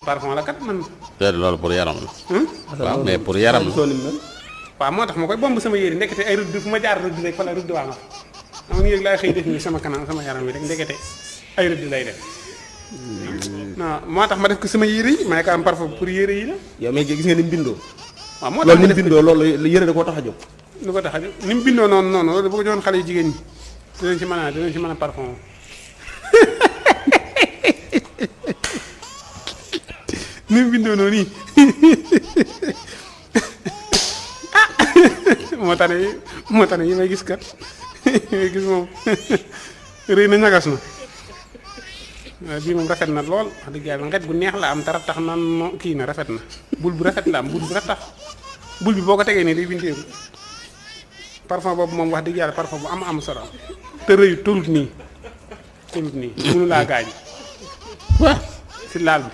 parfum la kat man. te loolu pour yaram la. waaw mais pour yaram la. waaw moo tax ma koy bomb sama yére ndekete ay rëdd fu ma jaar rëdd rek fa la rëdd waa nga fa am ni yëg laay xëy def nii sama kanam sama yaram wi rek ndekete ay rëdd lay def non moo tax ma def ko sama yére yi ma yaakaar parfum pour yére yi la. yow mais gis nga ni mu bindoo. waaw moo tax loolu ni mu bindoo loolu yére da koo tax a jóg. lu ko tax a jóg ni mu bindoo noonu loolu bu ko joxoon xale yu jigéen ñi dinañ ci mën a parfum ni mu bindoo noonu nii moo tax ne yi may gis kat may gis moom rëy na ñagas na waaw bii moom rafet na lool wax dëgg yàlla xet gu neex la am tara tax naan kii na rafet na bul bu rafet la am bul bu rafet bul bi boo ko tegee nii day bindeeku parfum boobu moom wax dëgg yàlla parfum bu am solo te rëyu tulut nii mënu laa gaañ si laal bi